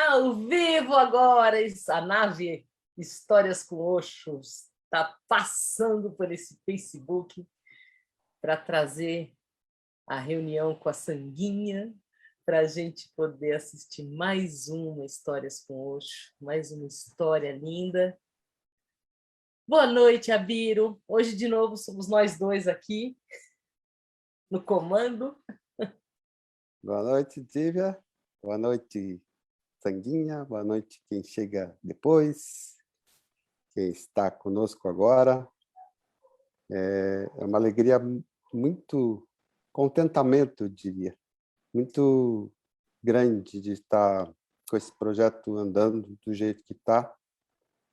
Ao vivo agora, a nave Histórias com Osho está passando por esse Facebook para trazer a reunião com a Sanguinha, para a gente poder assistir mais uma Histórias com Osho, mais uma história linda. Boa noite, Abiro. Hoje, de novo, somos nós dois aqui, no comando. Boa noite, Divya. Boa noite, Sanguinha. Boa noite, quem chega depois, quem está conosco agora. É uma alegria, muito contentamento, eu diria, muito grande de estar com esse projeto andando do jeito que está.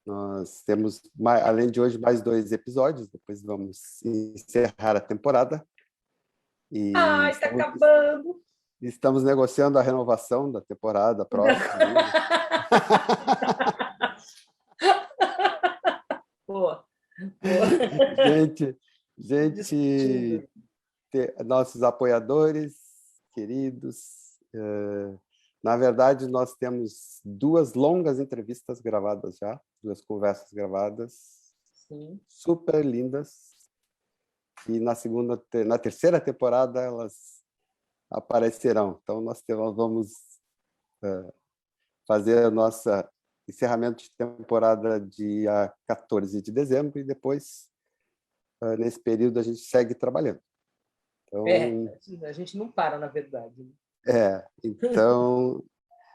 Nós temos, além de hoje, mais 2 episódios, depois vamos encerrar a temporada. Ai, está acabando! Estamos negociando a renovação da temporada próxima. Boa. Gente, nossos apoiadores queridos, na verdade, nós temos 2 longas entrevistas gravadas já, 2 conversas gravadas, sim, super lindas, e na terceira temporada elas aparecerão. Então, nós vamos fazer o nosso encerramento de temporada dia 14 de dezembro e depois, nesse período, a gente segue trabalhando. Então, a gente não para, na verdade. Então,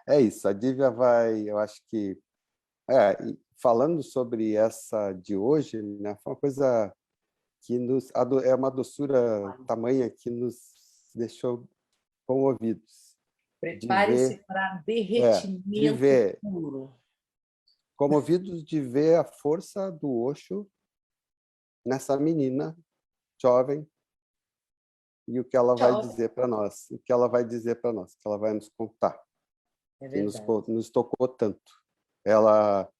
é isso. A Divya vai, eu acho que... falando sobre essa de hoje, né, foi uma coisa que é uma doçura tamanha que nos deixou comovidos. Prepare-se para derretimento puro. Comovidos de ver a força do Osho nessa menina jovem e o que ela vai dizer para nós, o que ela vai nos contar. Que nos tocou tanto. Ela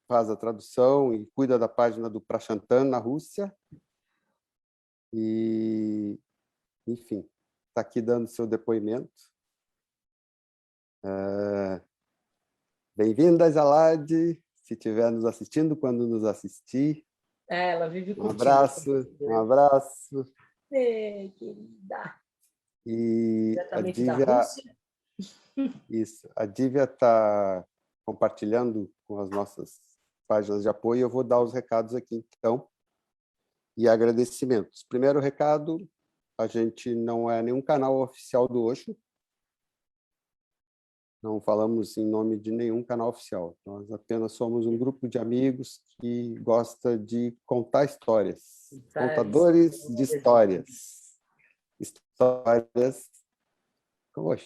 faz a tradução e cuida da página do Prashantan na Rússia e, enfim, está aqui dando seu depoimento. Bem-vinda, Jaladhi, se estiver nos assistindo, quando nos assistir. Ela vive contigo. Um abraço. Querida. E a Divya está compartilhando com as nossas páginas de apoio. Eu vou dar os recados aqui, então, e agradecimentos. Primeiro recado, a gente não é nenhum canal oficial do Osho. Não falamos em nome de nenhum canal oficial. Nós apenas somos um grupo de amigos que gosta de contar histórias. Contadores de histórias. Histórias com Osho.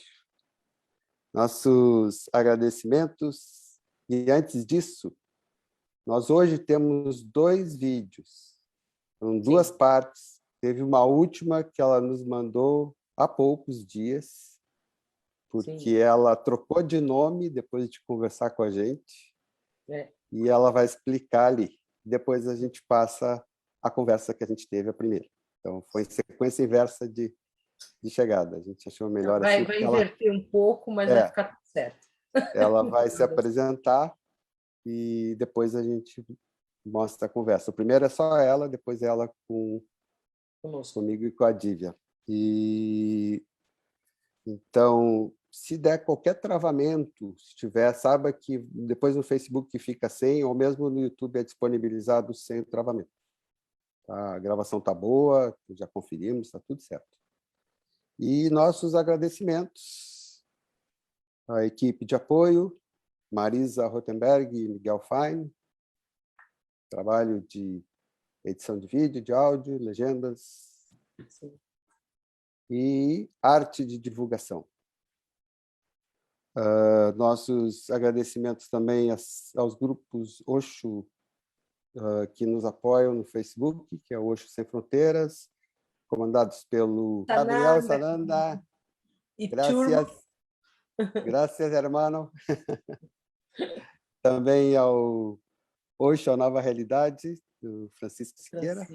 Nossos agradecimentos. E antes disso, nós hoje temos 2 vídeos. São 2 partes. Teve uma última que ela nos mandou há poucos dias, porque ela trocou de nome depois de conversar com a gente, e ela vai explicar ali. Depois a gente passa a conversa que a gente teve a primeira. Então, foi em sequência inversa de chegada. A gente achou melhor assim. Vai inverter um pouco, mas vai ficar tudo certo. Ela vai se apresentar e depois a gente mostra a conversa. O primeiro é só ela, depois ela comigo e com a Divya. Então, se der qualquer travamento, se tiver, saiba que depois no Facebook fica sem, ou mesmo no YouTube é disponibilizado sem travamento. A gravação está boa, já conferimos, está tudo certo. E nossos agradecimentos à equipe de apoio, Marisa Rotenberg e Miguel Fine, trabalho de edição de vídeo, de áudio, legendas e arte de divulgação. Nossos agradecimentos também aos grupos Osho que nos apoiam no Facebook, que é o Osho Sem Fronteiras, comandados pelo Gabriel Sananda. Gracias, hermano. Também ao Osho, a Nova Realidade, do Francisco Siqueira.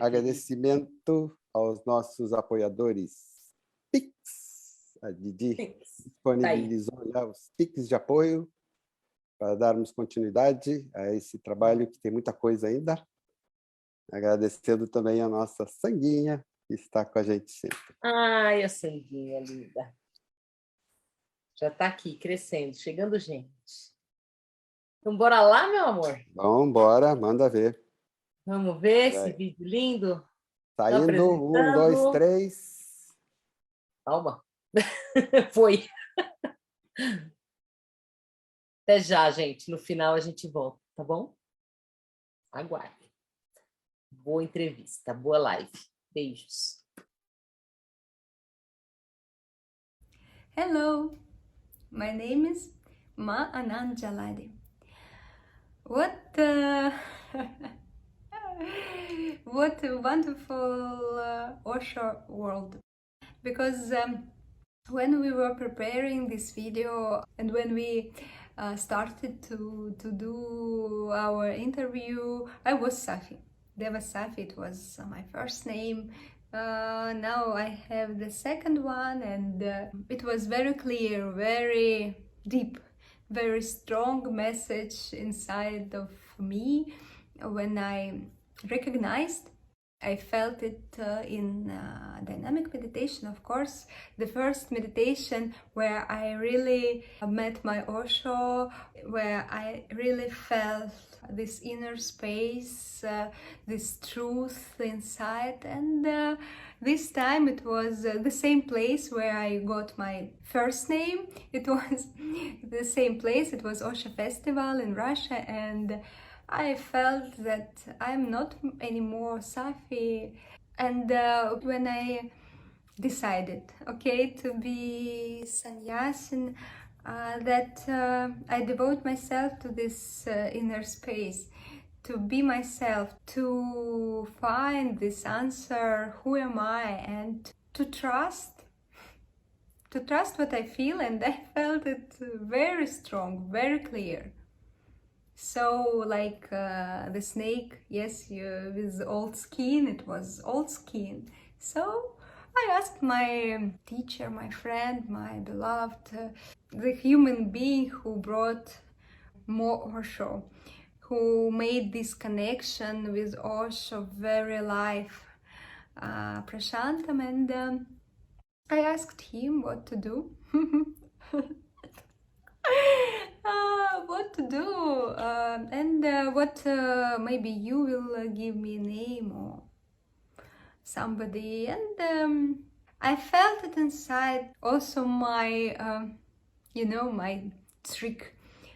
Agradecimento aos nossos apoiadores Pix, A Didi Pix. disponibilizou já os Pix de apoio para darmos continuidade a esse trabalho que tem muita coisa ainda. Agradecendo também a nossa Sanguinha, que está com a gente sempre. Ai, a Sanguinha linda. Já está aqui, crescendo, chegando gente. Então, bora lá, meu amor? Vamos embora, manda ver. Vamos ver esse vídeo lindo? Saindo, 1, 2, 3. Calma. Foi. Até já, gente. No final a gente volta, tá bom? Aguarde. Boa entrevista, boa live. Beijos. Hello, my name is Ma Anand Jaladhi. What what a wonderful Osho world. Because when we were preparing this video and when we started to do our interview, I was Safi. Deva Safi, it was my first name. Now I have the second one, and it was very clear, very deep, very strong message inside of me when I recognized. I felt it in dynamic meditation, of course. The first meditation where I really met my Osho, where I really felt this inner space, this truth inside. And this time it was the same place where I got my first name. It was the same place. It was Osho Festival in Russia, and I felt that I'm not anymore Safi. And when I decided, okay, to be sannyasin, that I devote myself to this inner space, to be myself, to find this answer, who am I, and to trust what I feel, and I felt it very strong, very clear. So like the snake, yes, with old skin, it was old skin. So I asked my teacher, my friend, my beloved, the human being who brought more Osho, who made this connection with Osho very life, Prashantam, and I asked him what to do. What to do, and what maybe you will give me a name or somebody, and I felt it inside. Also my my trick,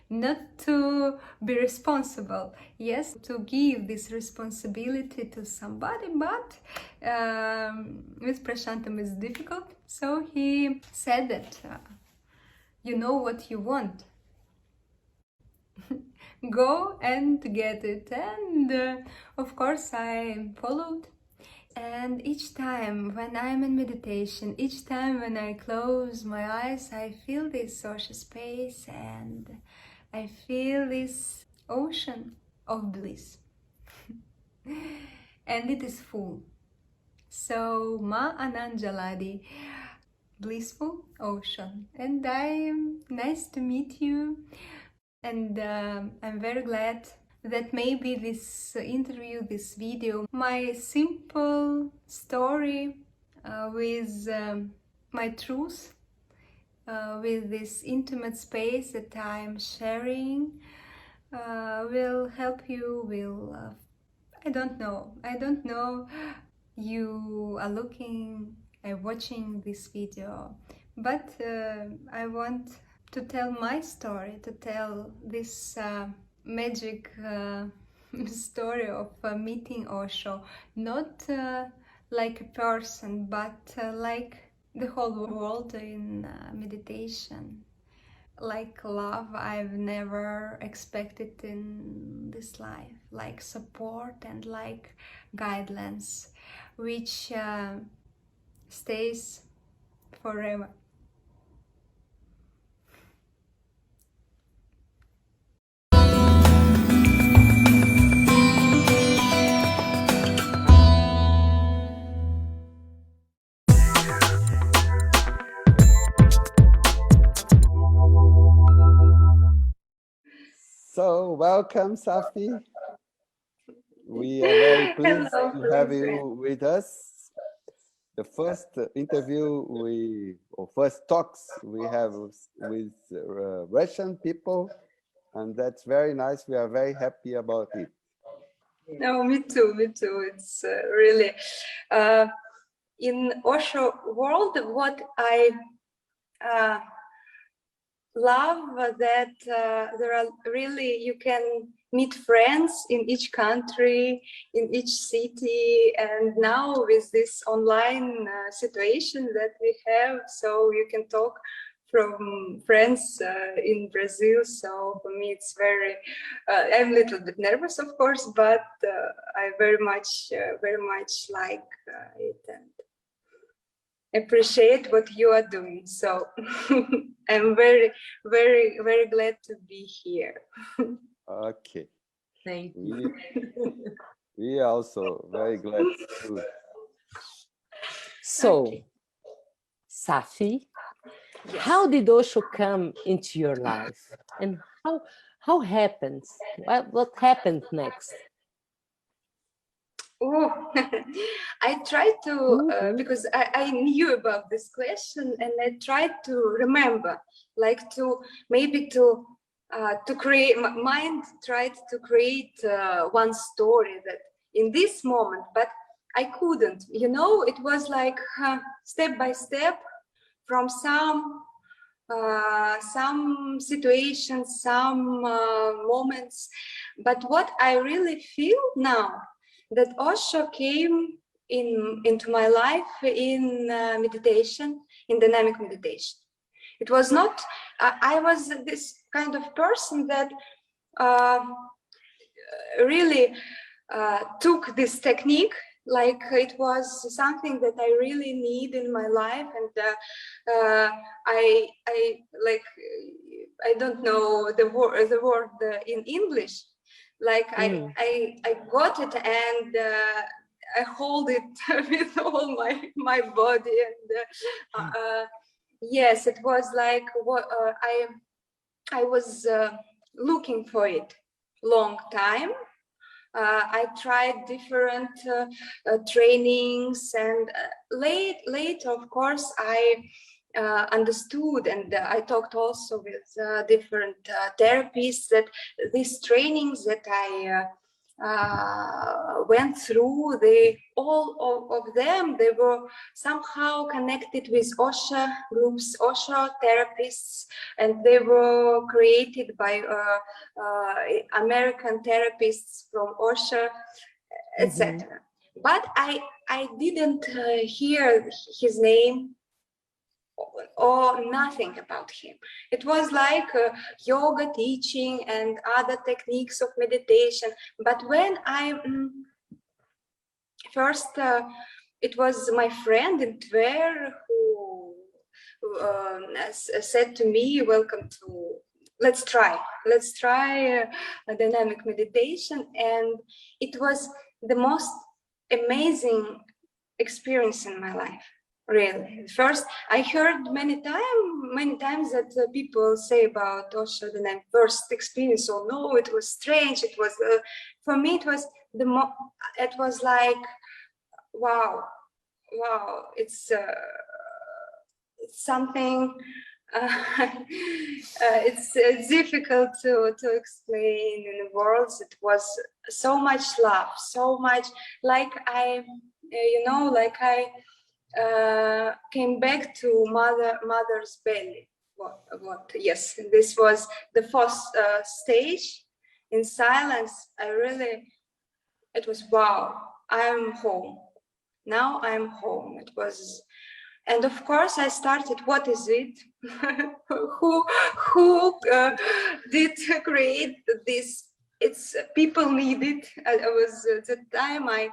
not to be responsible, yes, to give this responsibility to somebody, but with Prashantam is difficult. So he said that you know what you want. Go and get it. And of course I followed. And each time when I'm in meditation, each time when I close my eyes, I feel this social space and I feel this ocean of bliss. And it is full. So Ma Anand Jaladhi, blissful ocean. And I'm nice to meet you, and I'm very glad that maybe this interview, this video, my simple story with my truth, with this intimate space that I'm sharing, will help you, will I don't know you are looking watching this video, but I want to tell my story, to tell this magic story of meeting Osho, not like a person, but like the whole world in meditation, like love I've never expected in this life, like support and like guidelines, which stays forever. So welcome, Safi. We are very pleased to have you with us. The first interview or first talks we have with Russian people, and that's very nice. We are very happy about it. No, me too, me too. It's really, in Osho world, what I love that there are really, you can meet friends in each country, in each city, and now with this online situation that we have, so you can talk from friends in Brazil. So for me it's very, I'm a little bit nervous, of course, but I very much like it and appreciate what you are doing. So I'm very, very, very glad to be here. Okay. Thank you. We are also very glad too. So, Okay. Safi, Yes. how did Osho come into your life, and how happens? What happened next? Oh, I tried to, because I knew about this question, and I tried to remember, like to maybe to create, my mind tried to create one story that in this moment, but I couldn't, you know, it was like step by step from some situations, some moments. But what I really feel now, that Osho came into my life in meditation, in dynamic meditation. It was not, I was this kind of person that really took this technique like it was something that I really need in my life, and I like, I don't know the word in English. Like I got it, and I hold it with all my body, and yes, it was like what I was looking for it long time. I tried different trainings, and later, of course, I understood, and I talked also with different therapists, that these trainings that I went through, all of them, they were somehow connected with Osho groups, Osho therapists, and they were created by American therapists from Osho, etc. But I didn't hear his name or nothing about him. It was like yoga teaching and other techniques of meditation. But when I first, it was my friend in Tver who said to me, welcome to, let's try a dynamic meditation. And it was the most amazing experience in my life. Really, first I heard many times that people say about Osho, the first experience. Oh no, it was strange. It was for me. It was it was like wow. It's something. It's difficult to explain in words. It was so much love, so much like I, you know, like I. Came back to mother's belly. Yes, this was the first stage. In silence, it was wow, I'm home. Now I'm home. It was, and of course I started, what is it? who did create this? It's people need it. I was at the time I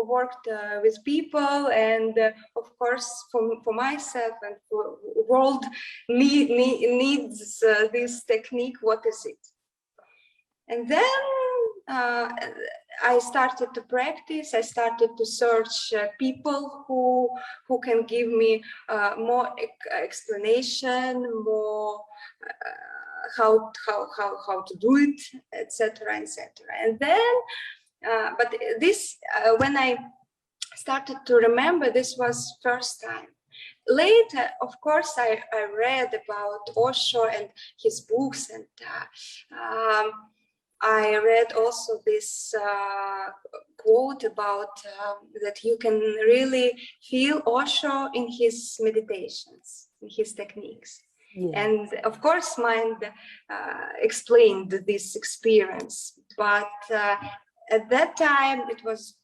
worked with people, and of course for myself and for the world needs this technique. What is it? And then I started to practice. I started to search people who can give me more explanation, more how to do it, etc., etc. And then, but this when I started to remember, this was first time. Later, of course, I read about Osho and his books, and I read also this quote about that you can really feel Osho in his meditations, in his techniques. Yeah. And of course, mind explained this experience, but at that time it was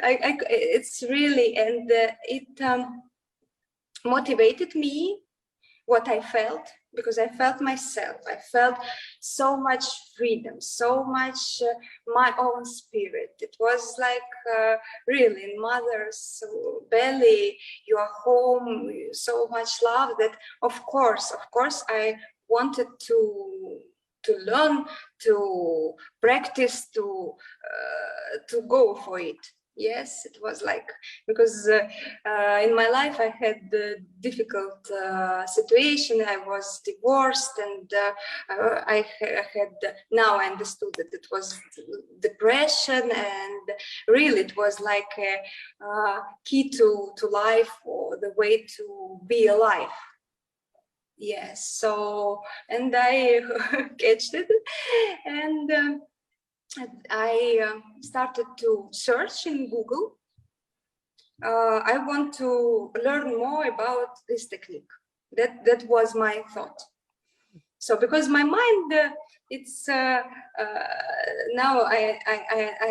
it's really, and it motivated me what I felt, because I felt myself. I felt so much freedom, so much my own spirit. It was like really in mother's belly, you are home, so much love that of course I wanted to learn, to practice, to go for it. Yes, it was like, because in my life I had a difficult situation. I was divorced, and I had, now I understood that it was depression, and really it was like a key to life, or the way to be alive. Yes, so, and I catched it, and I started to search in Google. I want to learn more about this technique. That was my thought. So because my mind, it's now I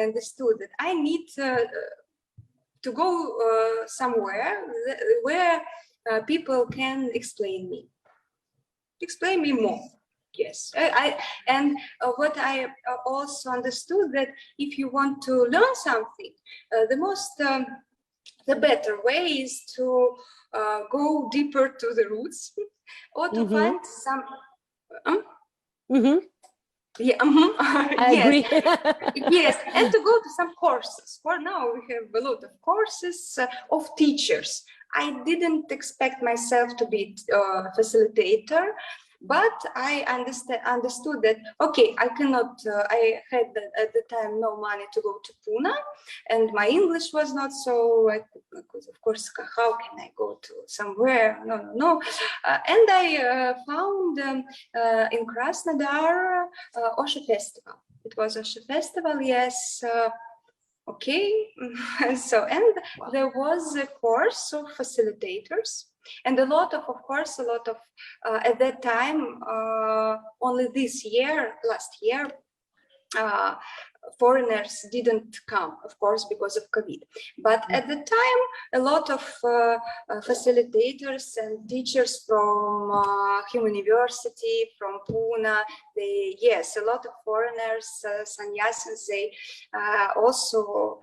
understood that I need to go somewhere where people can explain me more. Yes, and what I also understood, that if you want to learn something, the better way is to go deeper to the roots, or to find some. Yeah, I agree. Yes, and to go to some courses. For now, we have a lot of courses of teachers. I didn't expect myself to be a facilitator, but I understood that, okay, I cannot, I had at the time no money to go to Pune, and my English was not so, because of course, how can I go to somewhere? No. And I found in Krasnodar Osho Festival. It was Osho Festival, yes. Okay, so, and wow. There was a course of facilitators, and a lot of at that time, only last year, foreigners didn't come, of course, because of COVID. But at the time, a lot of facilitators and teachers from Human University, from Pune, a lot of foreigners, sannyasins, they also,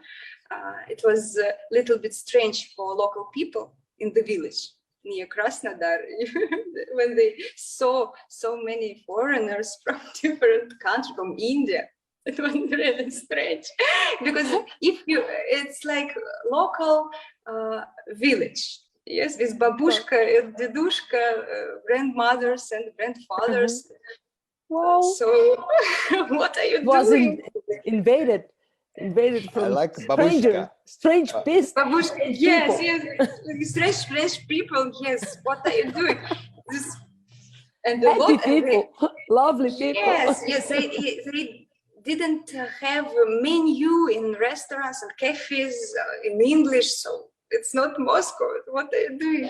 it was a little bit strange for local people in the village near Krasnodar when they saw so many foreigners from different countries, from India. It was really strange, because it's like local village, yes, with babushka and dedushka, grandmothers and grandfathers. Wow. So, what are you doing? Invaded from I like strange beasts. Babushka, yes, strange people. Yes, what are you doing? And happy people, lovely people. Yes, they didn't have a menu in restaurants and cafes in English, so it's not Moscow. What are you doing?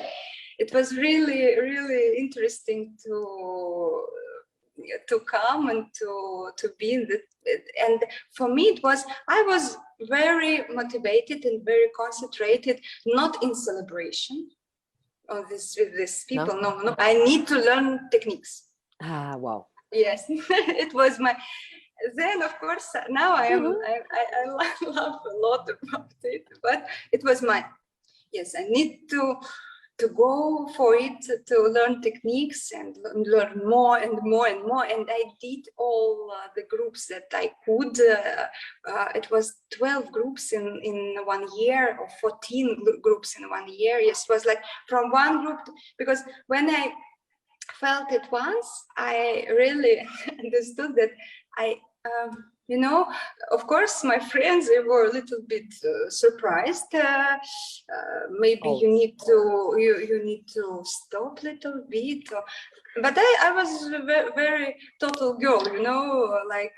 It was really, really interesting to come and to be in the, and for me I was very motivated and very concentrated, not in celebration with these people. No, I need to learn techniques. Wow. Yes, it was my. Then, of course, now I love a lot about it, but it was my, yes, I need to go for it, to learn techniques and learn more and more and more. And I did all the groups that I could. It was 12 groups in 1 year, or 14 groups in 1 year. Yes, it was like from one group because when I felt it once, I really understood that you know, of course, my friends, they were a little bit surprised. Maybe you need to stop a little bit. But I was a very total girl, you know, like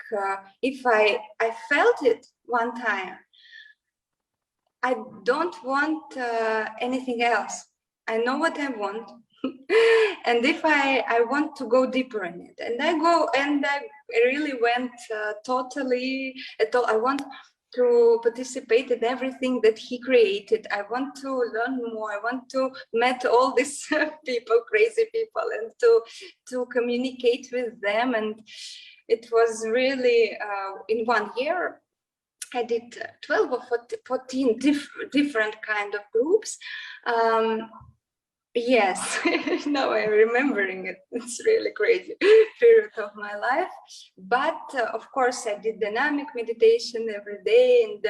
if I felt it one time, I don't want anything else. I know what I want. And if I want to go deeper in it, and I really went totally. I want to participate in everything that he created. I want to learn more. I want to meet all these people, crazy people, and to communicate with them. And it was really in 1 year. I did 12 or 14 different kind of groups. Yes, now I'm remembering it. It's really crazy period of my life. But of course, I did dynamic meditation every day, and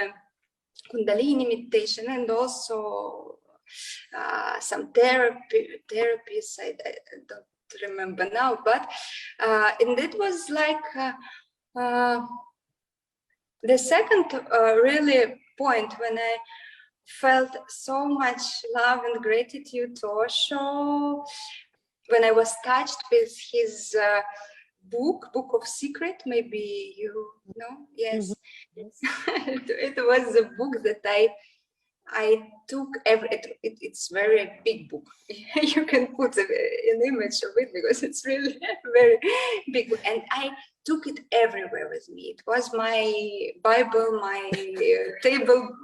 Kundalini meditation, and also some therapies. I don't remember now, but and it was like the second really point when I felt so much love and gratitude to Osho, when I was touched with his book of Secret. Maybe you know. Yes. Mm-hmm. It was a book that I took it's very big book. You can put an image of it because it's really a very big book, and I took it everywhere with me. It was my Bible, my table.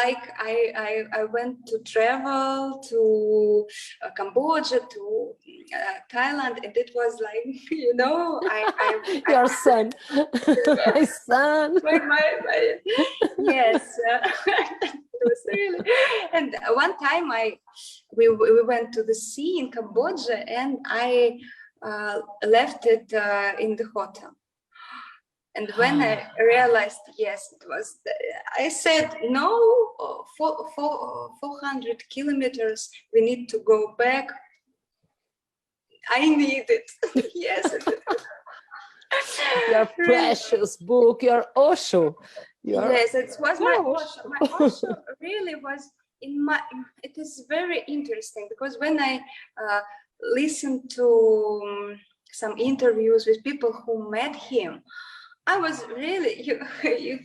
Like I went to travel to Cambodia, to Thailand, and it was like, you know, your son, my son. My yes, it was really. And one time we went to the sea in Cambodia, and I left it in the hotel. And when I realized, yes, it was, I said, no, 400 kilometers, we need to go back. I need it. Yes. Your precious book, your Osho. Yes, it was my Osho. My Osho really was in my, it is very interesting because when I listened to some interviews with people who met him, I was really, you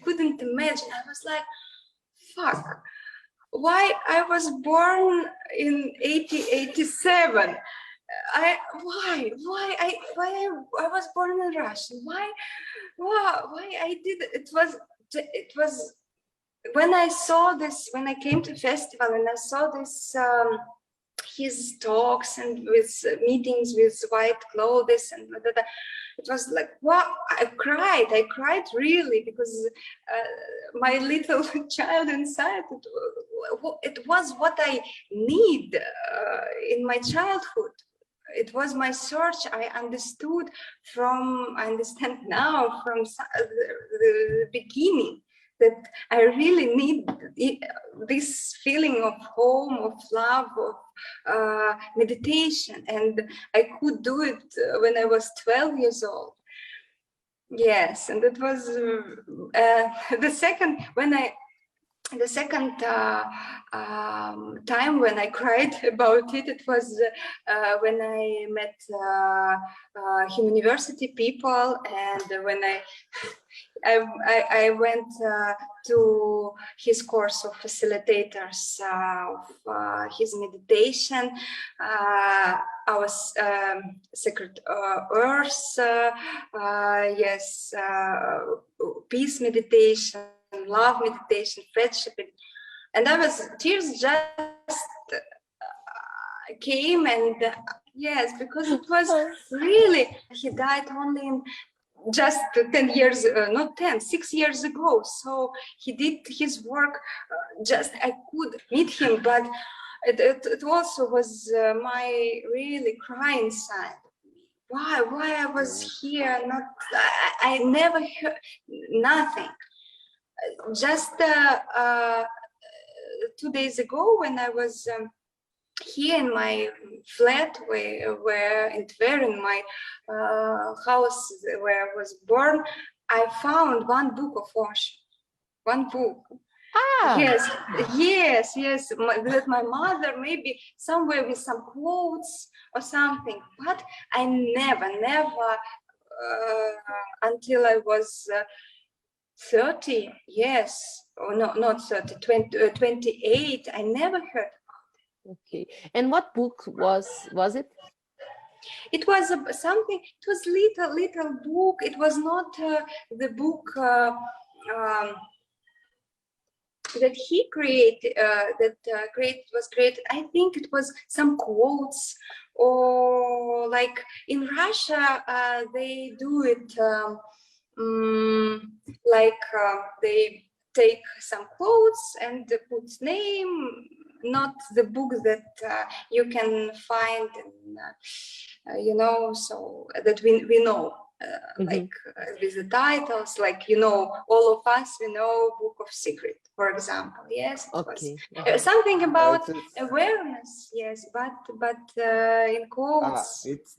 couldn't imagine. I was like, fuck, why I was born in 87? Why I was born in Russia? Why I did it? It was when I saw this, when I came to festival and I saw this, his talks and with meetings with white clothes and it was like, wow, I cried really, because my little child inside, it was what I need in my childhood. It was my search. I understand now from the beginning that I really need this feeling of home, of love, of meditation. And I could do it when I was 12 years old. Yes, and it was the second time when I cried about it. It was when I met university people, and when I went to his course of facilitators of his meditation. Our sacred earth, yes, peace meditation, love meditation, friendship, and tears just came, and yes, because it was really, he died only in just 10 years, not 10, 6 years ago. So he did his work, just I could meet him, but it also was my really crying side. Why I was here, not, I never heard nothing. Just 2 days ago when I was here in my flat where in my house where I was born, I found one book of Osho, one book. Ah, Yes. That my mother maybe somewhere with some quotes or something, but I never until I was 30, yes, or no, not 30, 28, I never heard. okay. And what book was it? It was something. It was little book. It was not the book that he created. Was created. I think it was some quotes, or like in Russia they do it they take some quotes and put name. Not the book that you can find, in, so that we know, like with the titles, like all of us we know Book of Secret, for example. Yes, it was something about awareness. Yes, but in quotes. It's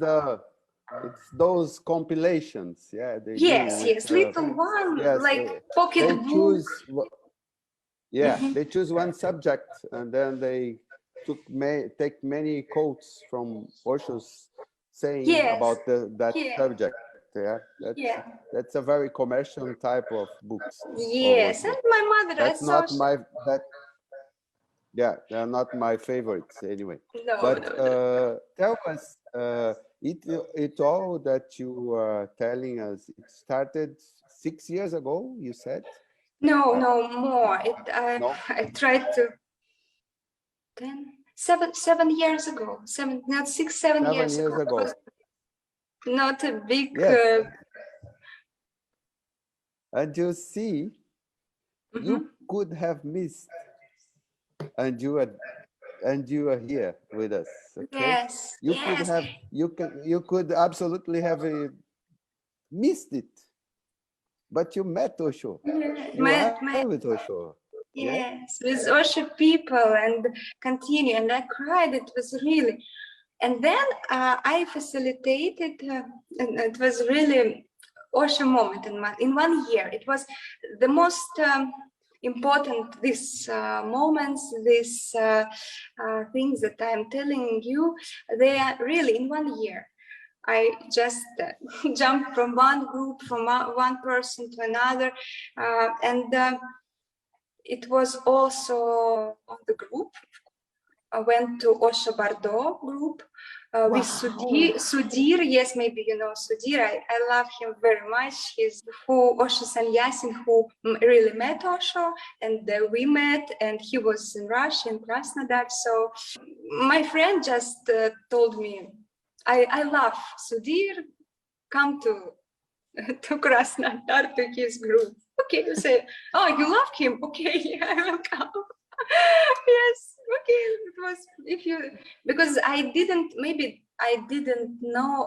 those compilations. Yeah. Yes, little one, yes, like pocket book. They choose one subject and then they take many quotes from Osho's saying about that subject. Yeah, that's a very commercial type of books. Yes, and my mother. That's not my they're not my favorites anyway. No, but no. Tell us, it all that you are telling us, it started 6 years ago, you said? No, more. No? I tried to 7 years ago. 7 years ago. Not a big. Yes. And you see, you could have missed, and you are here with us. Okay. Yes. You could absolutely have missed it, but you met Osho. You are with Osho. Yes, with Osho people, and continue, and I cried. It was really, and then I facilitated, and it was really Osho moment in 1 year. It was the most important. These moments, these things that I'm telling you, they are really in 1 year. I just jumped from one group, from one person to another, and it was also on the group. I went to Osho Bardo group with Sudhir. Yes, maybe you know Sudhir. I love him very much. He's Osho Sannyasin who really met Osho, and we met, and he was in Russia, in Krasnodar. So my friend just told me, I love Sudhir, come to Krasnodar to his group. Okay, you say, oh, you love him? Okay, I will come. Yes, okay. It was because I didn't know.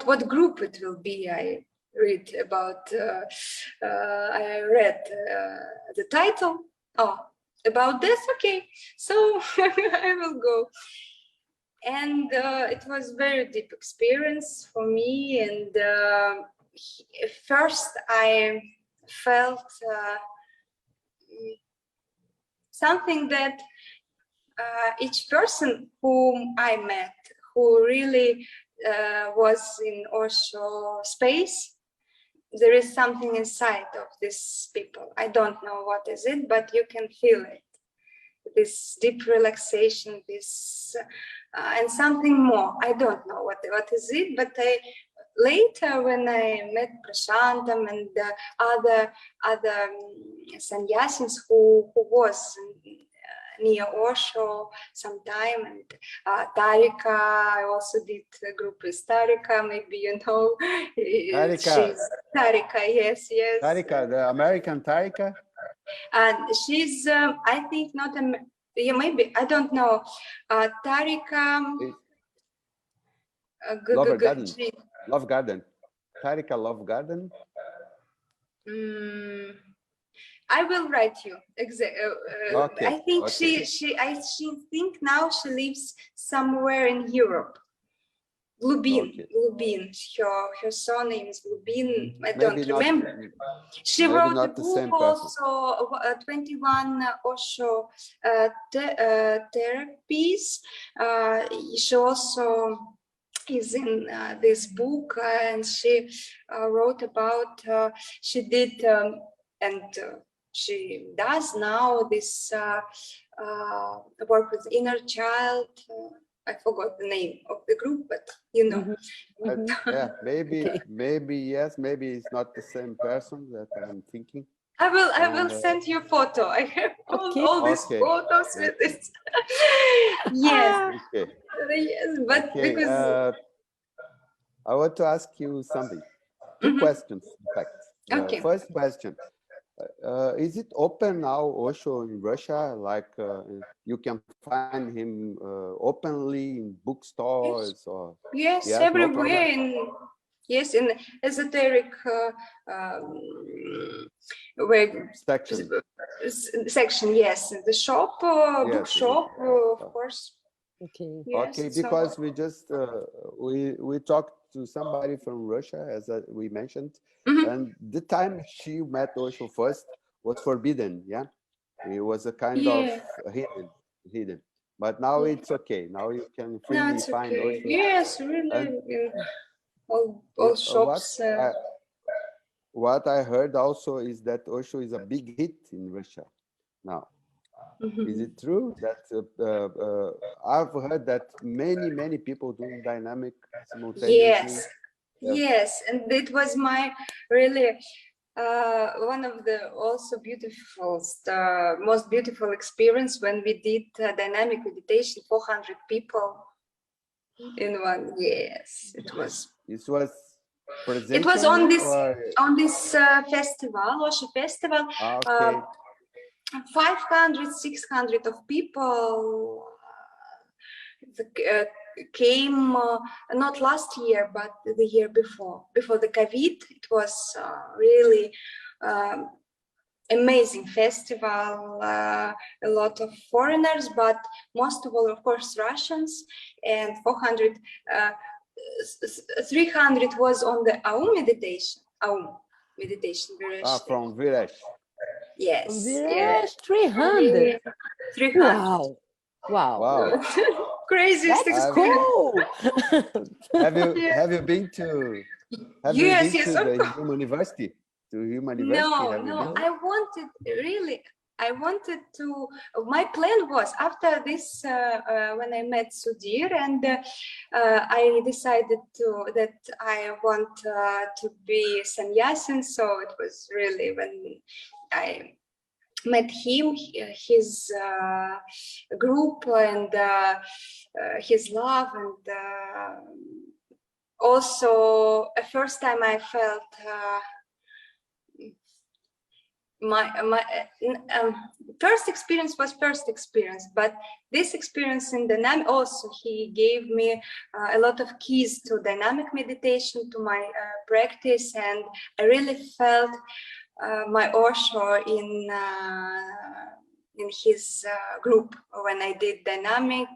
What group it will be. I read about. I read the title. Oh, about this. Okay, so I will go. And it was very deep experience for me. And first I felt something that each person whom I met, who really was in Osho space, there is something inside of these people. I don't know what is it, but you can feel it. This deep relaxation, this and something more. I don't know what is it, but later when I met Prashantam and other sannyasins who was near Osho sometime, and Tarika, I also did a group with Tarika, maybe you know. Tarika, yes. Tarika, the American Tarika? And she's, I think not, maybe, I don't know. Tarika. Love Garden. Tarika Love Garden. I will write you. Okay. I think okay. she think now she lives somewhere in Europe. Lubin, Okay. Lubin. Her surname is Lubin. I Maybe don't remember. She maybe wrote a not the book same person. also, 21 Osho therapies. She also is in this book, and she wrote about, she did, and she does now this work with inner child. I forgot the name of the group, but you know. Yeah, maybe Okay. maybe yes, maybe it's not the same person that I'm thinking. I will send you a photo. I have all these Okay. photos with it. Yes. Okay. Yes, but Okay. because I want to ask you something. Two questions, in fact. okay. First question. Is it open now, Osho, in Russia? Like you can find him openly in bookstores or Yes, no everywhere problem? in esoteric where section. Yes, the shop, bookshop, of course. Okay. Yes, Okay, because we just we talked to somebody from Russia, as we mentioned, and the time she met Osho first was forbidden. Yeah, it was a kind of hidden. But now it's okay. Now you can freely find Osho. Yes, really, And in all shops. What I heard also is that Osho is a big hit in Russia now. Is it true that I've heard that many people doing dynamic simultaneously? Yes, and it was my really one of the also most beautiful experience when we did dynamic meditation, 400 people in one. Yes, it was. This was It was on this festival, Osho festival. Okay. 500, 600 of people came, not last year, but the year before the COVID. It was really amazing festival, a lot of foreigners, but most of all, of course, Russians, and 400, 300 was on the Aum meditation. From Viresh. Yes. Yes, 300. 300. Wow. Craziest experience. Cool. Have you been to the Human University? No, I wanted to, my plan was after this, when I met Sudhir, and I decided that I want to be sannyasin, so it was really when I met him, his group, and his love, and also a first time I felt my first experience was first experience, but this experience in dynamic also, he gave me a lot of keys to dynamic meditation, to my practice, and I really felt my Osho in his group when I did dynamic,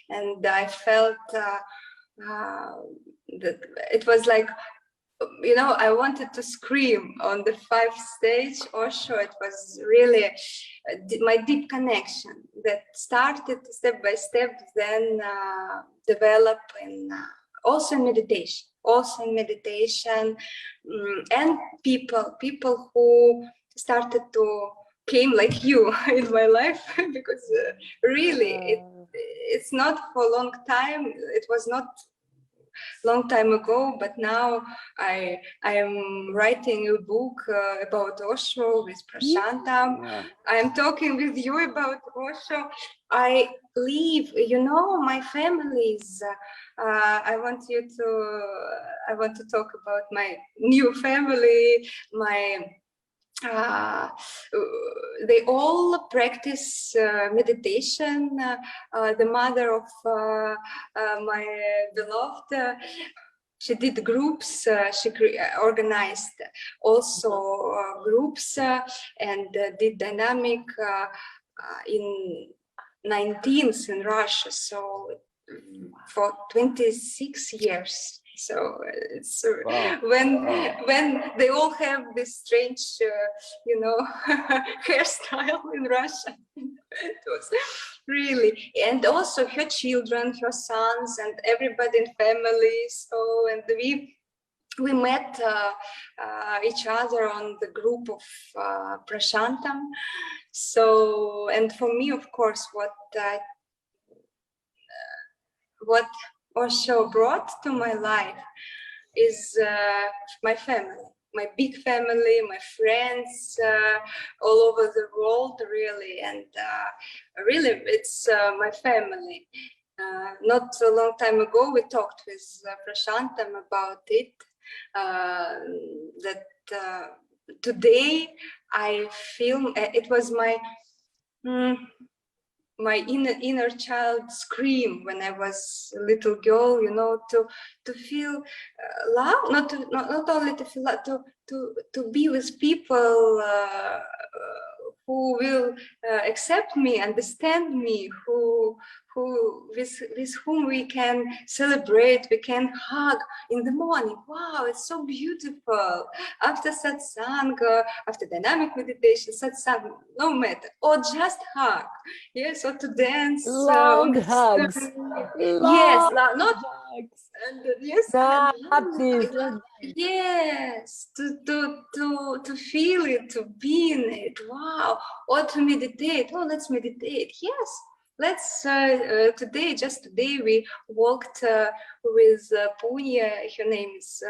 and I felt that it was like, you know, I wanted to scream on the 5th stage Osho. It was really my deep connection that started step by step, then develop in also in meditation. And people who started to came like you in my life, because really it's not for a long time. It was not long time ago, but now I am writing a book about Osho with Prashanta. Yeah. I am talking with you about Osho. I leave, you know, my families. I want to talk about my new family. They all practice meditation. The mother of my beloved she did groups, she organized also groups and did dynamic in 19th in Russia, so for 26 years. So it's Wow. when they all have this strange, you know, hairstyle in Russia. It was really, and also her children, her sons, and everybody in family. So, and we met each other on the group of Prashantam. So, and for me, of course, what Osho brought to my life is my family, my big family, my friends all over the world, really. And really, it's my family. Not a long time ago, we talked with Prashantam about it, that today I feel it was my inner child scream when I was a little girl, you know, to feel love, not only to feel love, to be with people who will accept me, understand me, with whom we can celebrate, we can hug in the morning. Wow, it's so beautiful. After satsang, after dynamic meditation, satsang, no matter, or just hug. Yes, or to dance. Long hugs. Yes, Long not hugs. and yes, yes, to feel it, to be in it. Wow, or to meditate. Oh, let's meditate. Yes, let's. Just today, we walked with Punya. Her name is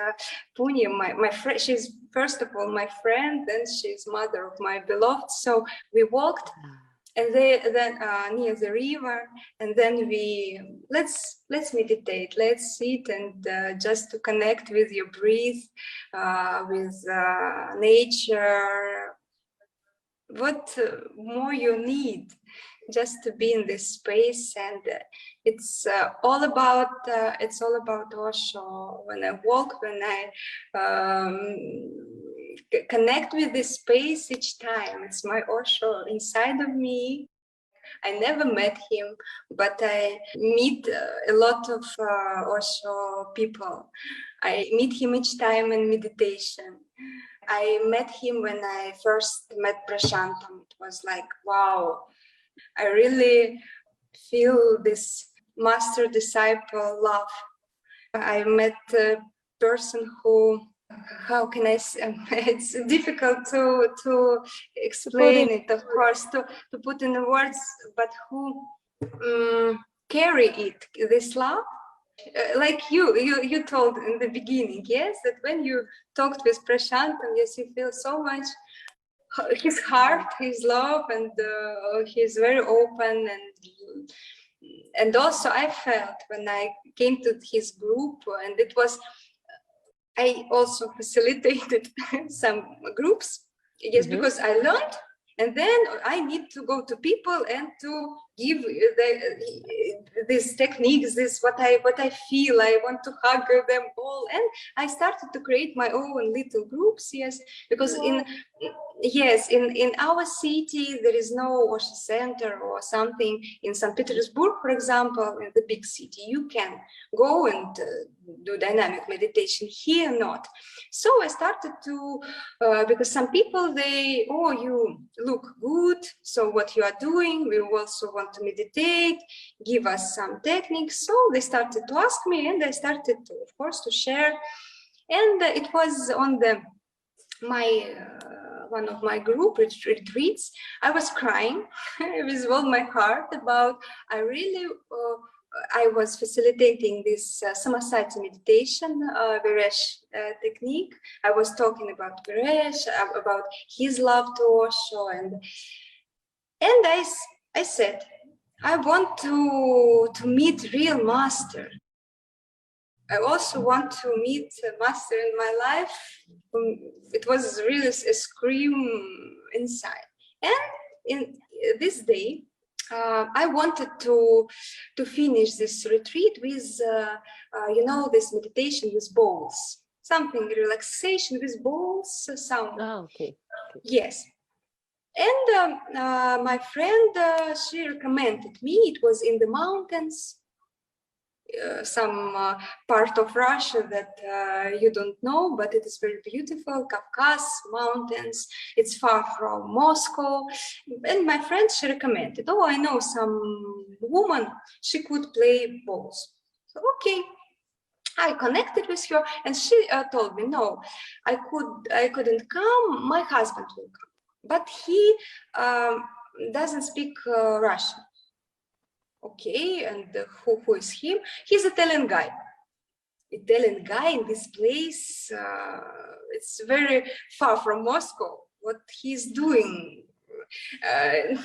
Punya. My friend. She's first of all my friend, then she's mother of my beloved. So we walked. And then near the river, and then let's meditate, let's sit and just to connect with your breath, with nature. What more you need? Just to be in this space, and it's all about Osho. When I walk, when I connect with this space each time, it's my Osho inside of me. I never met him, but I meet a lot of Osho people. I meet him each time in meditation. I met him when I first met Prashantam. It was like, wow, I really feel this master-disciple love. I met a person who, how can I say, it's difficult to explain it, of course, to put in the words, but who carry it, this love. Like you told in the beginning, yes, that when you talked with Prashantam, yes, you feel so much his heart, his love, and he's very open, and also I felt when I came to his group, and it was, I also facilitated some groups, yes, because I learned, and then I need to go to people and to give these techniques, this what I feel. I want to hug them all, and I started to create my own little groups. Yes, because in our city there is no Osho center or something. In St. Petersburg, for example, in the big city, you can go and do dynamic meditation. Here, not. So I started to because some people, they, oh, you look good, so what you are doing, we also want to meditate, give us some techniques. So they started to ask me, and I started to, of course, to share. And it was on one of my group retreats, I was crying with all my heart about, I was facilitating this Samasati meditation, Viresh technique. I was talking about Viresh, about his love to Osho, and I said, I want to meet real master. I also want to meet a master in my life. It was really a scream inside. And in this day, I wanted to finish this retreat with, this meditation with bowls, something relaxation with bowls sound. Okay. Yes. And my friend, she recommended me. It was in the mountains, some part of Russia that you don't know, but it is very beautiful. Kavkaz mountains. It's far from Moscow. And my friend, she recommended, oh, I know some woman, she could play bowls. So, okay. I connected with her, and she told me, no, I couldn't come. My husband will come, but he doesn't speak Russian. Okay, and who is him? He's Italian guy. Italian guy in this place. It's very far from Moscow. What he's doing? Okay.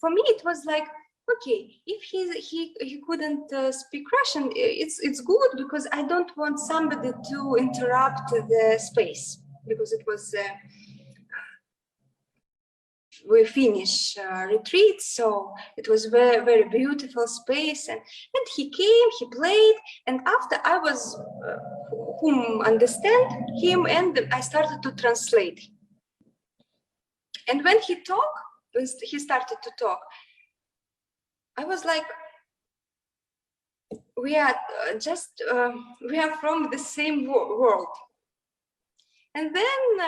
For me, it was like, okay, if he couldn't speak Russian, it's good, because I don't want somebody to interrupt the space, because it was. We finish retreat, so it was very, very beautiful space, and he came, he played, and after I was whom understand him, and I started to translate. And when he started to talk, I was like, we are from the same world. And then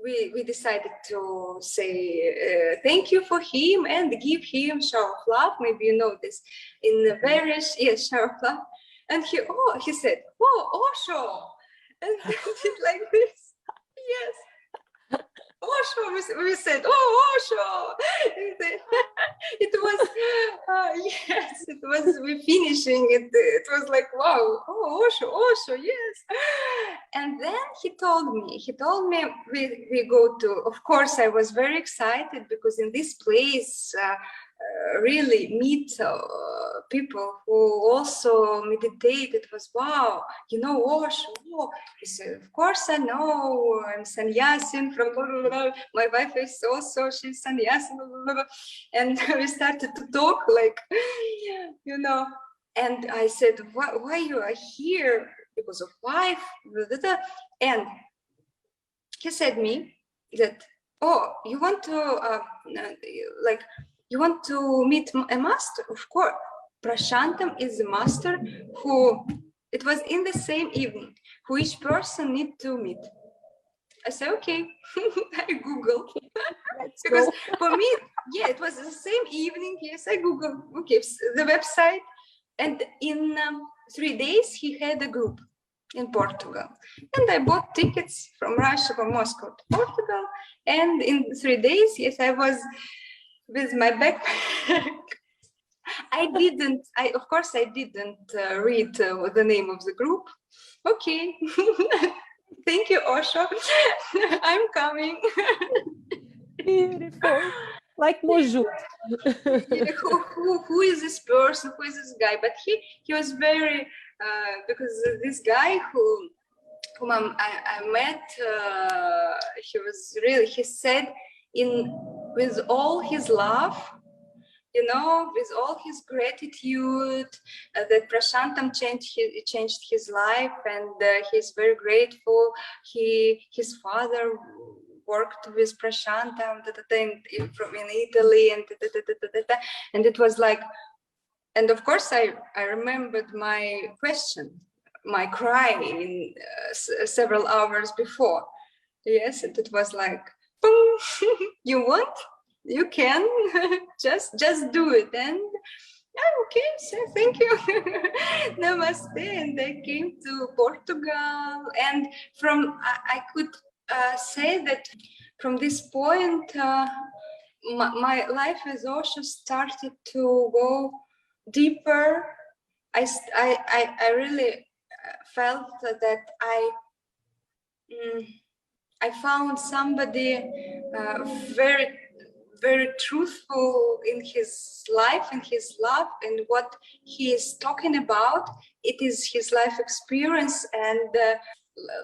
we decided to say thank you for him and give him shower of love. Maybe you know this in the various, yes, shower of love. And he said, oh, Osho. And he did like this. Yes. Osho, we said, oh, Osho. It was, yes, it was, we finishing it. It was like, wow, oh, Osho, yes. And then he told me, we go to, of course, I was very excited, because in this place, really meet people who also meditate. It was, wow, you know Osho. Oh. He said, of course I know, I'm sannyasin from blah, blah, blah. My wife is also, she's sannyasin, blah, blah, blah. And we started to talk like, and I said, why you are here? Because of wife, blah, blah, blah. And he said me that, oh, you want to you want to meet a master? Of course. Prashantam is a master who, it was in the same evening, who each person need to meet. I said, okay. I Google. Because for me, yeah, it was the same evening. Yes, I Google. Okay, the website. And in 3 days, he had a group in Portugal. And I bought tickets from Russia, from Moscow to Portugal. And in 3 days, yes, I was with my backpack. Of course I didn't read the name of the group. Okay. Thank you, Osho. I'm coming. Beautiful. Like Moju. Who is this person? Who is this guy? But he was very, because this guy whom I met, he said with all his love, with all his gratitude, that Prashantam changed his life, and he's very grateful. His father worked with Prashantam in Italy, and it was like, and of course I remembered my question, my cry in several hours before. Yes, and it was like, boom, you want? You can just do it. And okay, so thank you. Namaste. And I came to Portugal, and I could say that from this point, my life with Osho started to go deeper. I really felt that I found somebody very, very truthful in his life, in his love, and what he is talking about. It is his life experience, and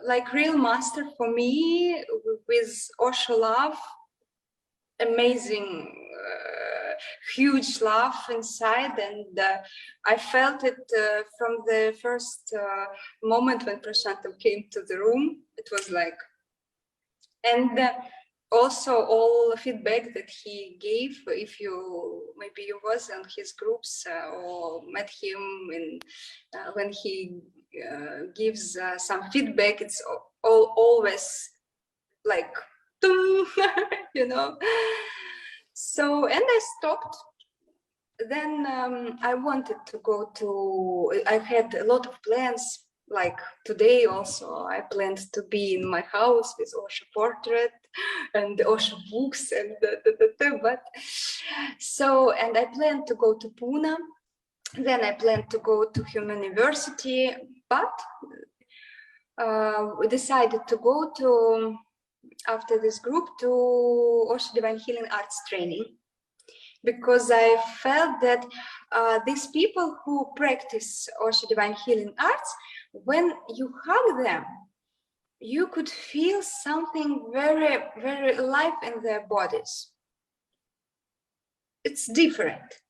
like real master for me with Osho love. amazing, huge laugh inside, and I felt it from the first moment when Prashantam came to the room. It was like, and also all the feedback that he gave, if you maybe you was in his groups or met him in when he gives some feedback, it's always like you know. So, and I stopped. Then I wanted to go to, I had a lot of plans, like today also I planned to be in my house with Osho portrait and Osho books and but so, and I planned to go to Pune. Then I planned to go to Human University, but we decided to go to, after this group, to Osho Divine Healing Arts training, because I felt that these people who practice Osho Divine Healing Arts, when you hug them, you could feel something very, very alive in their bodies. It's different.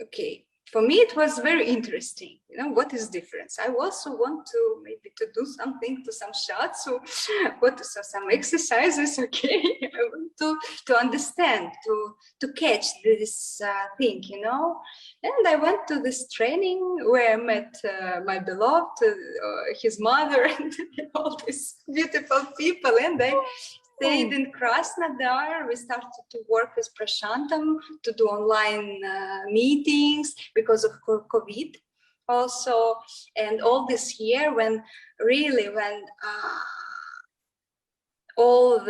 Okay. For me, it was very interesting. You know, what is difference? I also want to maybe to do something, to some shots, or what to some exercises. Okay, I want to understand, to catch this thing, you know. And I went to this training where I met my beloved, his mother, and all these beautiful people, and I stayed in Krasnodar. We started to work with Prashantam to do online meetings because of COVID also. And all this year, when all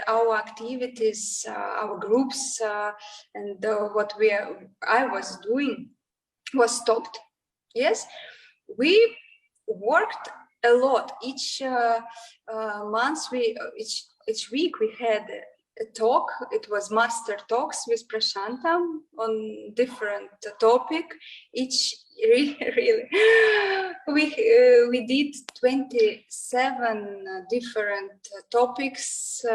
our activities, our groups, and what I was doing was stopped. Yes, we worked a lot. Each month, each week we had a talk. It was master talks with Prashantam on different topic. Each really we did 27 different topics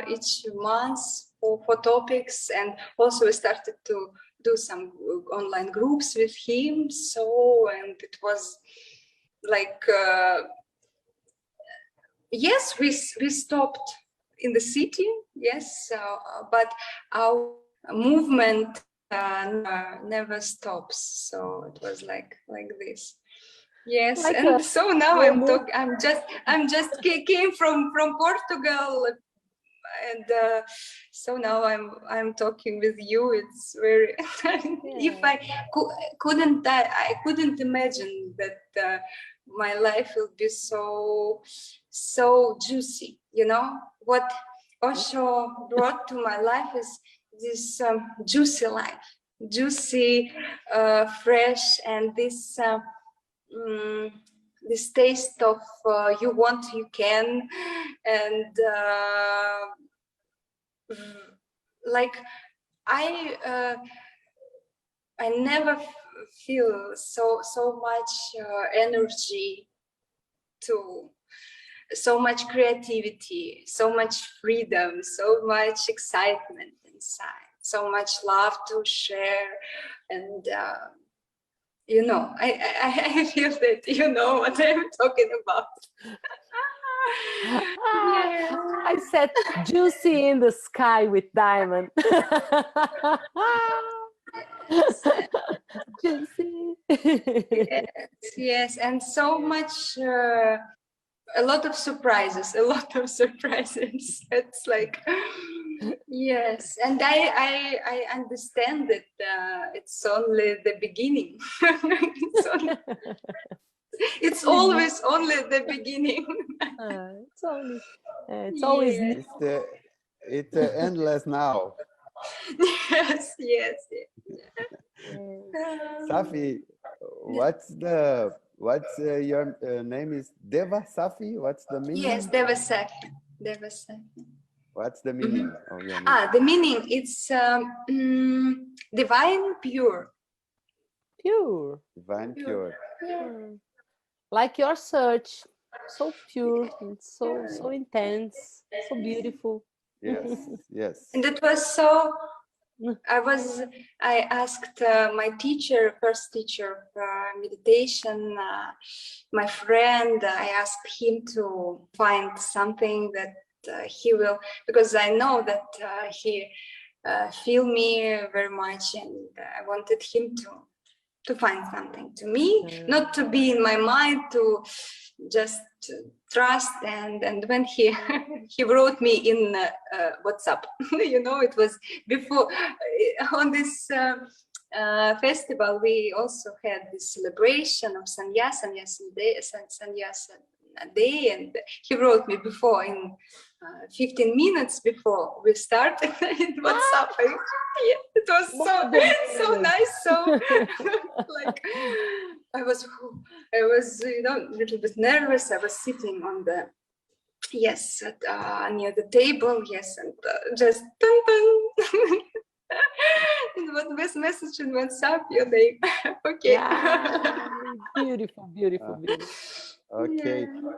each month for topics, and also we started to do some online groups with him. So, and it was like yes, we stopped in the city, yes, but our movement never stops. So it was like this. Yes, like and so now I'm just came from Portugal, and so now I'm talking with you. It's very if I couldn't imagine that my life will be so juicy, you know. What Osho brought to my life is this juicy life, juicy, fresh, and this this taste of you want, you can, and like I never feel so much energy, to so much creativity, so much freedom, so much excitement inside, so much love to share, and you know, I feel that you know what I'm talking about. Yeah. I said juicy in the sky with diamond. Juicy. Yes, and so much, a lot of surprises. It's like, yes, and I understand that it's only the beginning. It's always only the beginning. It's always it's endless now. Yes. Safi, what's your name is Deva Safi? What's the meaning? Yes, Deva Safi. What's the meaning of your name? The meaning, it's divine pure. Divine pure. Yeah. Like your search, so pure and so intense, so beautiful. Yes, yes. And it was so, I asked my teacher, first teacher of meditation, my friend, I asked him to find something that he will, because I know that he feel me very much, and I wanted him to find something to me, not to be in my mind, to just trust. And when he he wrote me in WhatsApp, you know, it was before on this festival. We also had this celebration of sannyasa day, and he wrote me before in 15 minutes before we started in WhatsApp. Yeah, it was so nice. So like I was, you know, a little bit nervous. I was sitting on the near the table, and just dun, dun. And what best message in WhatsApp? Your name. Okay. Yeah. Beautiful. Okay. Yeah.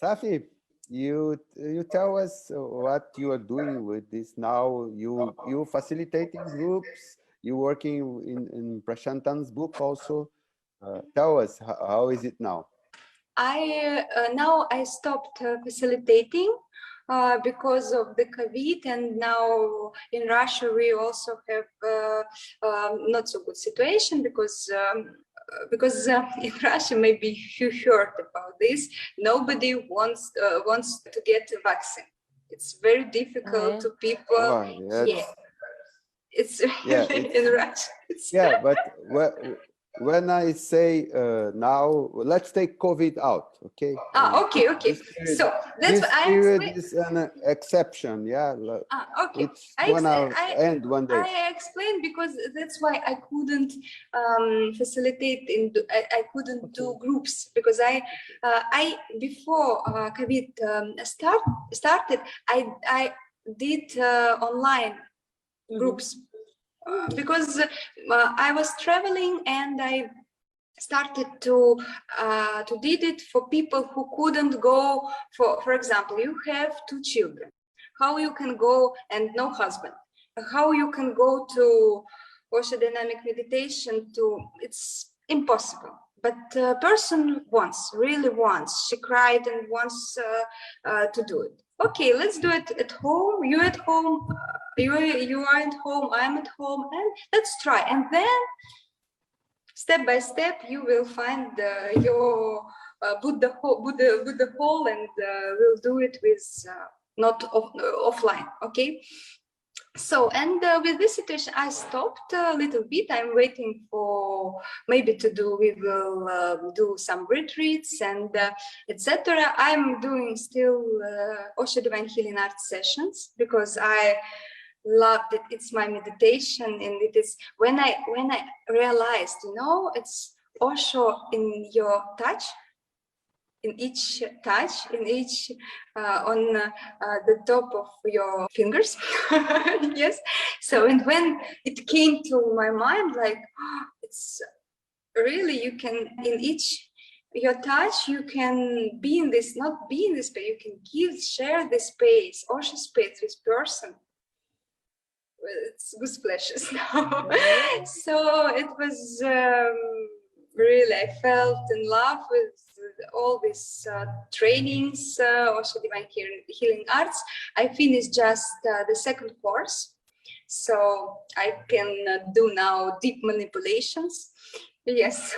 Safi, you tell us what you are doing with this now. You facilitating groups. You working in Prashantan's book also. Tell us how is it now? Now I stopped facilitating because of the COVID, and now in Russia we also have not so good situation because in Russia, maybe you heard about this, nobody wants to get a vaccine. It's very difficult to people. Oh, yeah, it's in Russia. But when I say now, let's take COVID out, okay? Okay. Period, so that's this period is an exception, yeah. Okay. It's gonna end one day. I explained because that's why I couldn't facilitate. I couldn't do groups because I before COVID started, I did online groups. Because I was traveling, and I started to did it for people who couldn't go. For example, you have 2 children. How you can go and no husband? How you can go to Osho dynamic meditation? It's impossible. But the person really wants. She cried and wants to do it. Okay, let's do it at home. You at home. You are at home. I'm at home, and let's try. And then, step by step, you will find your Buddha hole, and we'll do it with not offline. Okay. So, and with this situation, I stopped a little bit. I'm waiting for maybe we will do some retreats and etc. I'm doing still Osho Divine Healing Art sessions because I loved it. It's my meditation, and it is when I realized, you know, it's Osho in your touch. In each touch, on the top of your fingers. Yes. So, and when it came to my mind, like, it's really, you can, in each your touch, you can be in this, not be in this space, you can share this space, Osho space with person. It's goose flashes now. So it was really, I felt in love with all these trainings, also Divine Healing Arts. I finished just the 2nd course, so I can do now deep manipulations. Yes,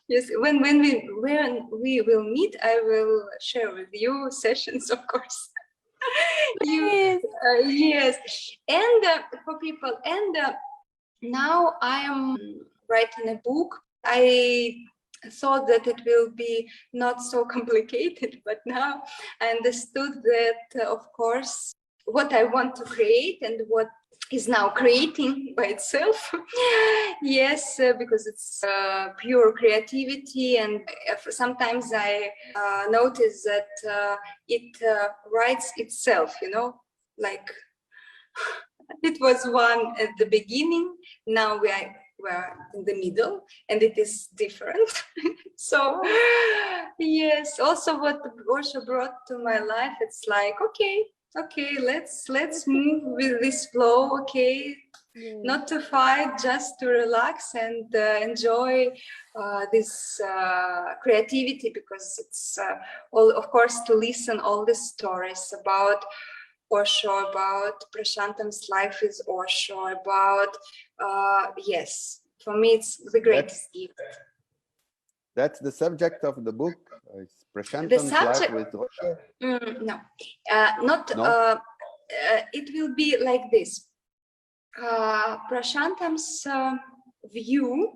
yes. When we will meet, I will share with you sessions, of course. Yes, and for people. And now I am writing a book. I thought that it will be not so complicated, but now I understood that, of course, what I want to create and what is now creating by itself. Yes, because it's pure creativity, and sometimes I notice that it writes itself, you know, like it was one at the beginning, now we're in the middle, and it is different. So yes, also what Osho brought to my life, it's like, okay, Okay, let's move with this flow. Okay, not to fight, just to relax and enjoy this creativity, because it's all, of course, to listen all the stories about Osho, about Prashantam's life with Osho, about yes, for me it's the greatest gift. That's the subject of the book. It's The Prashantam's life subject, with Osho. no, not. No? It will be like this. Prashantam's view,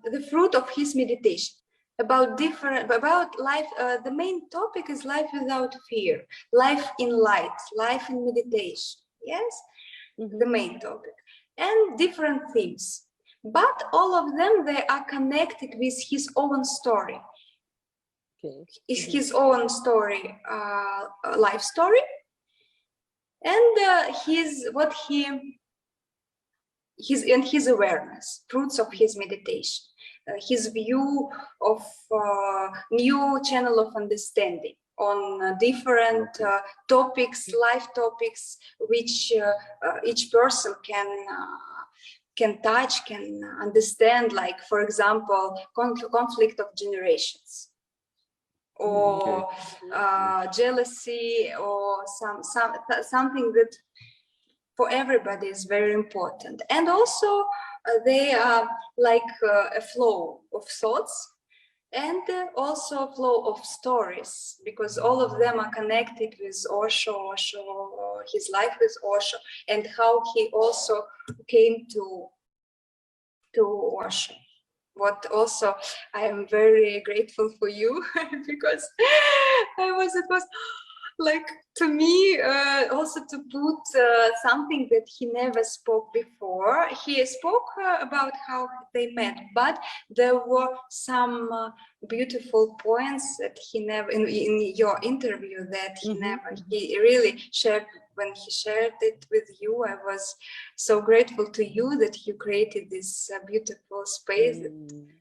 the fruit of his meditation about life. The main topic is life without fear, life in light, life in meditation. Yes, the main topic, and different themes. But all of them, they are connected with his own story. Okay. Is his own story, life story, and his awareness, fruits of his meditation, his view of new channel of understanding on different topics, life topics, which each person can touch, can understand. Like, for example, conflict of generations, or jealousy, or something that for everybody is very important. And also they are like a flow of thoughts, and also a flow of stories, because all of them are connected with Osho, his life with Osho, and how he also came to Osho. What also I am very grateful for you, because it was like, to me, also to put something that he never spoke before. He spoke about how they met, but there were some beautiful points that he never, in your interview, that he never, he really shared. When he shared it with you, I was so grateful to you that you created this beautiful space.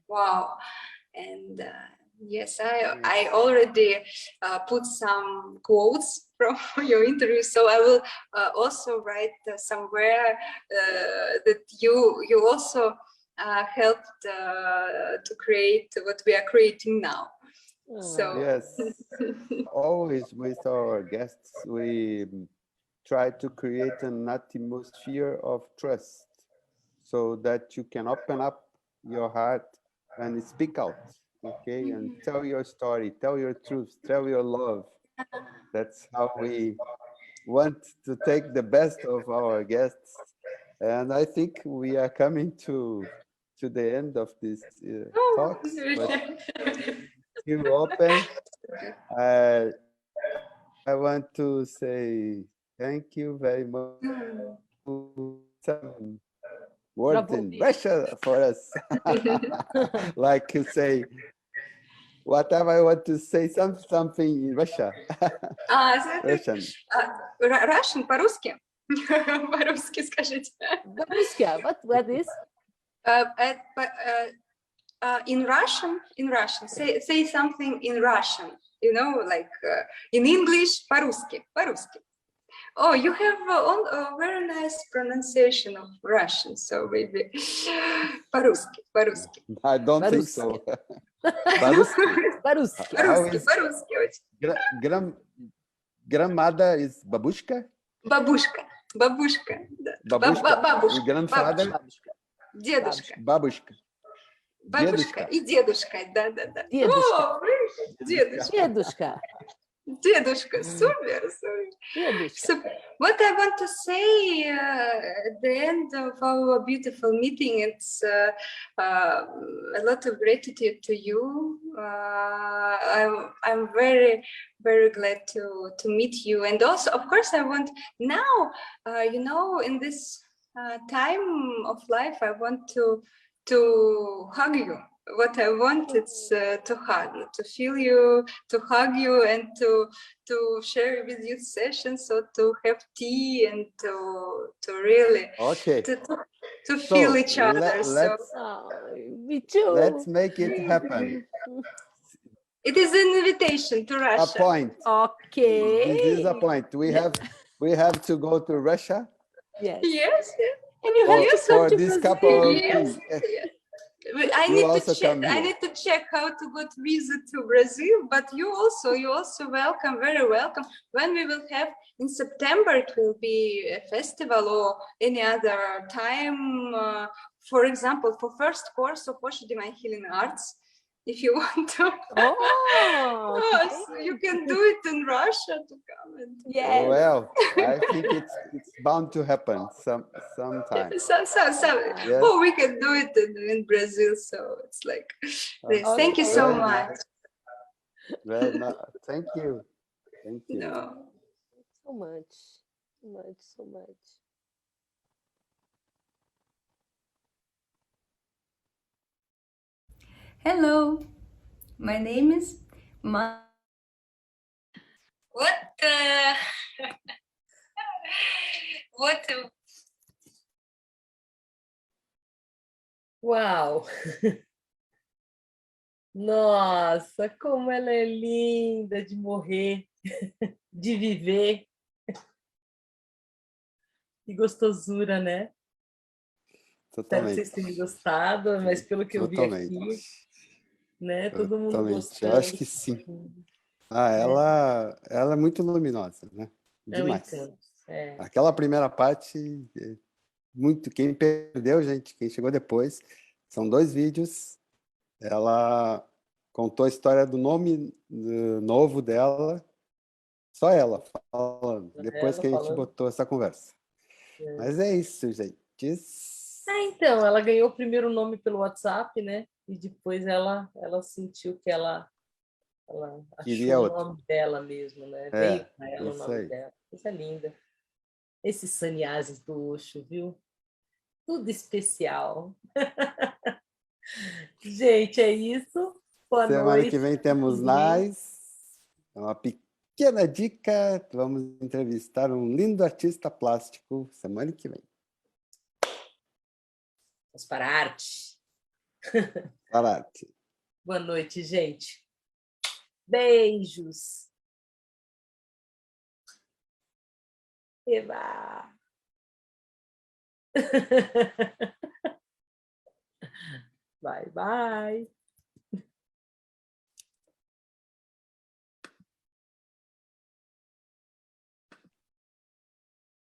Wow. And yes, I already put some quotes from your interview, so I will also write somewhere that you also helped to create what we are creating now. So yes, always with our guests, we try to create an atmosphere of trust, so that you can open up your heart and speak out. Okay, and tell your story, tell your truth, tell your love. That's how we want to take the best of our guests. And I think we are coming to the end of this talks. But you open, I want to say thank you very much. Some words in Russian for us. Like you say, whatever I want to say, something in Russia. Russian. Russian, по-русски? По-русски скажите. По-русски, what is? In Russian, say something in Russian, like in English, по-русски. Oh, you have a very nice pronunciation of Russian, so maybe по-русски. I don't think so. По-русски. Grandmother is babushka? Бабушка. Babushka. Grandfather? Дедушка. Бабушка. Бабушка и дедушка, да. Дедушка. Дедушка. Дедушка. Super. Дедушка. So what I want to say at the end of our beautiful meeting, it's a lot of gratitude to you. I'm very, very glad to meet you. And also, of course, I want now, in this time of life, I want to hug you. What I want is to hug you, to feel you, to hug you, and to share with you sessions, so to have tea and to really to feel each other. Me too. Let's make it happen. It is an invitation to Russia. A point. Okay. This is a point. We have we have to go to Russia Yes. Yes. And you have to for come to this Brazil. couple of Yes. tea. I You need also to check. come I here. need to check how to get visa to Brazil. But you also welcome, very welcome. When we will have in September, it will be a festival or any other time. For example, for first course of Osho Divine Healing Arts, if you want to. Oh, Yes, you can do it in Russia to come and. yes. Well, I think it's bound to happen sometime. Yes. Oh, we can do it in Brazil, so it's like this. Okay, Thank you so very much. nice. Very nice. Thank you. Thank you. No. So much, so much. Hello, my name is What? What? Uau! Nossa, como ela é linda de morrer, de viver. Que gostosura, né? Espero que Totalmente. vocês tenham gostado, mas pelo que eu vi Totalmente. aqui, né? Todo mundo Totalmente. gostando. Eu acho que sim. Ela é muito luminosa, né? Demais. É um encanto. É. Aquela primeira parte, muito. Quem perdeu, gente, quem chegou depois, são 2 vídeos. Ela contou a história do nome novo dela, só ela falando, depois que a gente botou essa conversa. É. Mas é isso, gente. Então, ela ganhou o primeiro nome pelo WhatsApp, né? E depois ela sentiu que ela Queria achou o outro. nome dela mesmo, né? Veio para ela o nome dela. Coisa linda. Esses sannyasis do Osho, viu? Tudo especial. Gente, é isso. Boa Semana noite. que vem temos mais. Uma pequena dica. Vamos entrevistar um lindo artista plástico semana que vem. Vamos para a arte. Para a arte. Boa noite, gente. Beijos. Eba. Bye, bye.